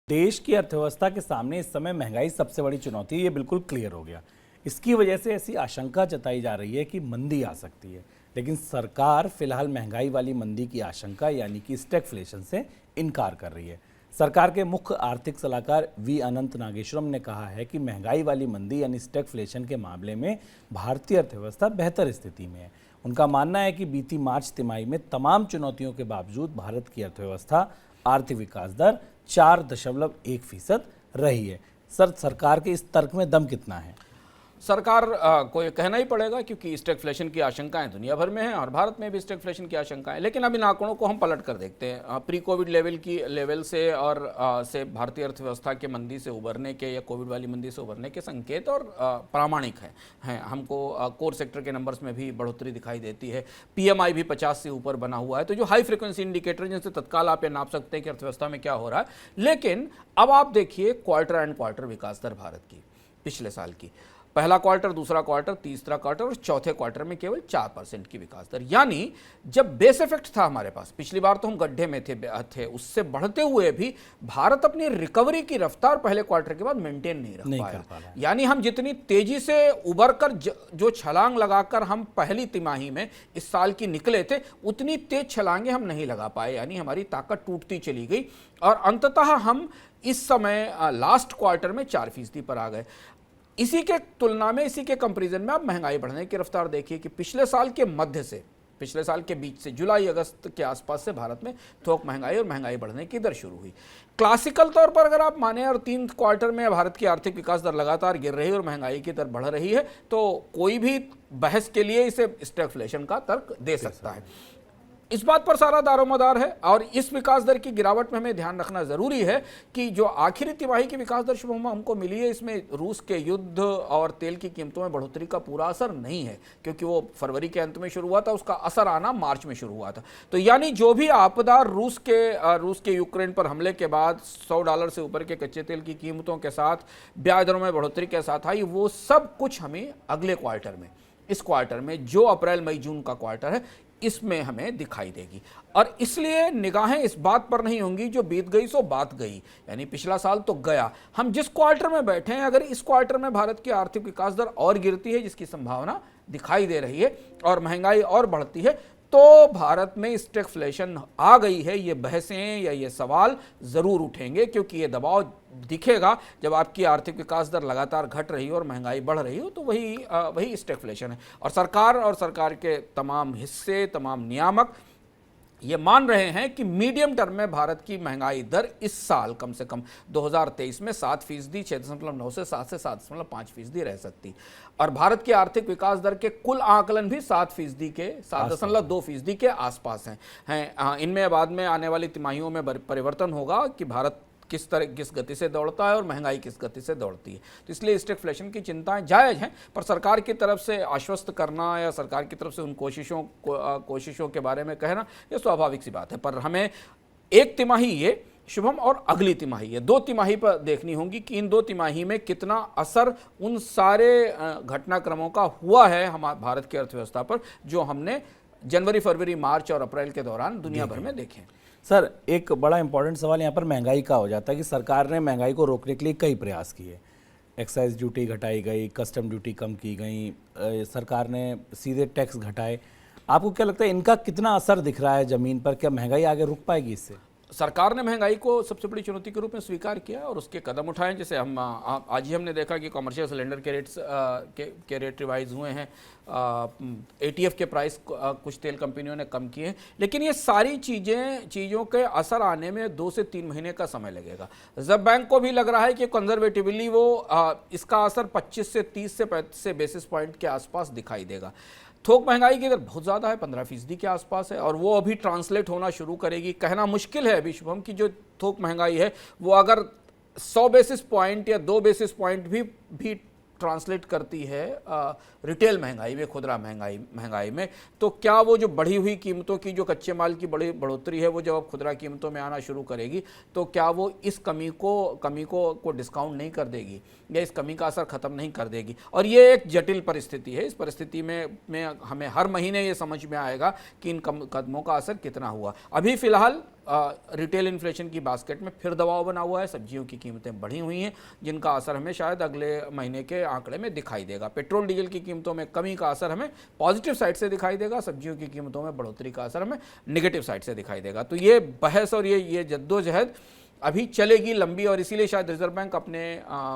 देश की अर्थव्यवस्था के सामने इस समय महंगाई सबसे बड़ी चुनौती है, ये बिल्कुल क्लियर हो गया। इसकी वजह से ऐसी आशंका जताई जा रही है कि मंदी आ सकती है, लेकिन सरकार फिलहाल महंगाई वाली मंदी की आशंका यानी कि स्टैगफ्लेशन से इनकार कर रही है। सरकार के मुख्य आर्थिक सलाहकार वी अनंत नागेश्वरम ने कहा है कि महंगाई वाली मंदी यानी स्टैगफ्लेशन के मामले में भारतीय अर्थव्यवस्था बेहतर स्थिति में है। उनका मानना है कि बीती मार्च तिमाही में तमाम चुनौतियों के बावजूद भारत की अर्थव्यवस्था आर्थिक विकास दर 4.1% रही है। सरकार के इस तर्क में दम कितना है? सरकार को ये कहना ही पड़ेगा, क्योंकि स्टैगफ्लेशन की आशंकाएं दुनिया भर में हैं और भारत में भी स्टैगफ्लेशन की आशंकाएं। लेकिन अब इन आंकड़ों को हम पलट कर देखते हैं। प्री कोविड लेवल से और से भारतीय अर्थव्यवस्था के मंदी से उबरने के या कोविड वाली मंदी से उबरने के संकेत और प्रामाणिक हैं। हमको कोर सेक्टर के नंबर्स में भी बढ़ोतरी दिखाई देती है। PMI भी 50 से ऊपर बना हुआ है, तो जो हाई फ्रिक्वेंसी इंडिकेटर जिनसे तत्काल आप ये नाप सकते हैं कि अर्थव्यवस्था में क्या हो रहा है। लेकिन अब आप देखिए क्वार्टर एंड क्वार्टर विकास दर भारत की पिछले साल की, पहला क्वार्टर, दूसरा क्वार्टर, तीसरा क्वार्टर और चौथे क्वार्टर में केवल 4% की विकास दर। यानी जब बेस इफेक्ट था हमारे पास, पिछली बार तो हम गड्ढे में थे, उससे बढ़ते हुए भी भारत अपनी रिकवरी की रफ्तार पहले क्वार्टर के बाद मेंटेन नहीं रख पाया। यानी हम जितनी तेजी से उबर कर जो छलांग लगाकर हम पहली तिमाही में इस साल की निकले थे, उतनी तेज छलांगे हम नहीं लगा पाए। यानी हमारी ताकत टूटती चली गई और अंततः हम इस समय लास्ट क्वार्टर में 4% पर आ गए। इसी के तुलना में, इसी के कंपैरिजन में आप महंगाई बढ़ने की रफ्तार देखिए कि पिछले साल के मध्य से, पिछले साल के बीच से, जुलाई अगस्त के आसपास से भारत में थोक महंगाई और महंगाई बढ़ने की दर शुरू हुई। क्लासिकल तौर पर अगर आप माने और 3 क्वार्टर में भारत की आर्थिक विकास दर लगातार गिर रही है और महंगाई की दर बढ़ रही है, तो कोई भी बहस के लिए इसे स्टैगफ्लेशन का तर्क दे सकता है। इस बात पर सारा दारोमदार है और इस विकास दर की गिरावट में हमें ध्यान रखना जरूरी है कि जो आखिरी तिमाही की विकास दर शुभम हमको मिली है, इसमें रूस के युद्ध और तेल की कीमतों में बढ़ोतरी का पूरा असर नहीं है, क्योंकि वो फरवरी के अंत में शुरू हुआ था, उसका असर आना मार्च में शुरू हुआ था। तो यानी जो भी आपदा रूस के यूक्रेन पर हमले के बाद $100 से ऊपर के कच्चे तेल की कीमतों के साथ, ब्याज दरों में बढ़ोतरी के साथ आई, वो सब कुछ हमें अगले क्वार्टर में, इस क्वार्टर में जो अप्रैल मई जून का क्वार्टर है, इसमें हमें दिखाई देगी। और इसलिए निगाहें इस बात पर नहीं होंगी जो बीत गई सो बात गई, यानी पिछला साल तो गया। हम जिस क्वार्टर में बैठे हैं, अगर इस क्वार्टर में भारत की आर्थिक विकास दर और गिरती है, जिसकी संभावना दिखाई दे रही है, और महंगाई और बढ़ती है, तो भारत में स्टैगफ्लेशन आ गई है, ये बहसें या ये सवाल जरूर उठेंगे, क्योंकि ये दबाव दिखेगा जब आपकी आर्थिक विकास दर लगातार घट रही हो और महंगाई बढ़ रही हो, तो वही स्टैगफ्लेशन है। और सरकार के तमाम हिस्से, तमाम नियामक ये मान रहे हैं कि मीडियम टर्म में भारत की महंगाई दर इस साल कम से कम 2023 में 7%, 6.9 से 7 से 7.5% रह सकती। और भारत की आर्थिक विकास दर के कुल आकलन भी 7% के 7.2% के आसपास हैं। इनमें बाद में आने वाली तिमाहियों में परिवर्तन होगा कि भारत किस गति से दौड़ता है और महंगाई किस गति से दौड़ती है। तो इसलिए स्टैगफ्लेशन की चिंताएं जायज़ हैं, पर सरकार की तरफ से आश्वस्त करना या सरकार की तरफ से उन कोशिशों के बारे में कहना, ये स्वाभाविक सी बात है। पर हमें एक तिमाही ये शुभम और अगली तिमाही, ये 2 तिमाही पर देखनी होगी कि इन 2 तिमाही में कितना असर उन सारे घटनाक्रमों का हुआ है हमारे भारत की अर्थव्यवस्था पर, जो हमने जनवरी, फरवरी, मार्च और अप्रैल के दौरान दुनिया भर में देखे। सर, एक बड़ा इंपॉर्टेंट सवाल यहाँ पर महंगाई का हो जाता है कि सरकार ने महंगाई को रोकने के लिए कई प्रयास किए। एक्साइज ड्यूटी घटाई गई, कस्टम ड्यूटी कम की गई, सरकार ने सीधे टैक्स घटाए। आपको क्या लगता है इनका कितना असर दिख रहा है ज़मीन पर? क्या महंगाई आगे रुक पाएगी इससे? सरकार ने महंगाई को सबसे बड़ी चुनौती के रूप में स्वीकार किया और उसके कदम उठाए। जैसे हम आज ही हमने देखा कि कमर्शियल सिलेंडर के रेट रिवाइज हुए हैं। ATF के प्राइस कुछ तेल कंपनियों ने कम किए हैं। लेकिन ये सारी चीज़ों के असर आने में 2 से 3 महीने का समय लगेगा। रिजर्व बैंक को भी लग रहा है कि कंजर्वेटिवली वो इसका असर 25 से 30 से बेसिस पॉइंट के आसपास दिखाई देगा। थोक महंगाई की दर बहुत ज़्यादा है, 15% के आसपास है, और वो अभी ट्रांसलेट होना शुरू करेगी। कहना मुश्किल है अभी शुभम की जो थोक महंगाई है वो अगर 100 बेसिस पॉइंट या 2 बेसिस पॉइंट भी ट्रांसलेट करती है रिटेल महंगाई में, खुदरा महंगाई में, तो क्या वो जो बढ़ी हुई कीमतों की, जो कच्चे माल की बड़ी बढ़ोतरी है, वो जब अब खुदरा कीमतों में आना शुरू करेगी, तो क्या वो इस कमी को डिस्काउंट नहीं कर देगी या इस कमी का असर खत्म नहीं कर देगी? और ये एक जटिल परिस्थिति है। इस परिस्थिति में हमें हर महीने ये समझ में आएगा कि इन कदमों का असर कितना हुआ। अभी फिलहाल रिटेल इन्फ्लेशन की बास्केट में फिर दबाव बना हुआ है। सब्जियों की कीमतें बढ़ी हुई हैं, जिनका असर हमें शायद अगले महीने के आंकड़े में दिखाई देगा। पेट्रोल डीजल की कीमतों में कमी का असर हमें पॉजिटिव साइड से दिखाई देगा, सब्जियों की कीमतों में बढ़ोतरी का असर हमें नेगेटिव साइड से दिखाई देगा। तो ये बहस और ये जद्दोजहद अभी चलेगी लंबी, और इसीलिए शायद रिजर्व बैंक अपने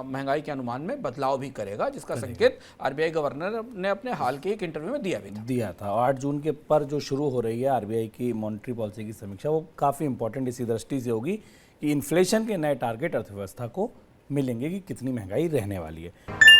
महंगाई के अनुमान में बदलाव भी करेगा, जिसका संकेत आरबीआई गवर्नर ने अपने हाल के एक इंटरव्यू में दिया था। और 8 जून के पर जो शुरू हो रही है आरबीआई की मॉनेटरी पॉलिसी की समीक्षा, वो काफ़ी इंपॉर्टेंट इसी दृष्टि से होगी कि इन्फ्लेशन के नए टारगेट अर्थव्यवस्था को मिलेंगे कि कितनी महंगाई रहने वाली है।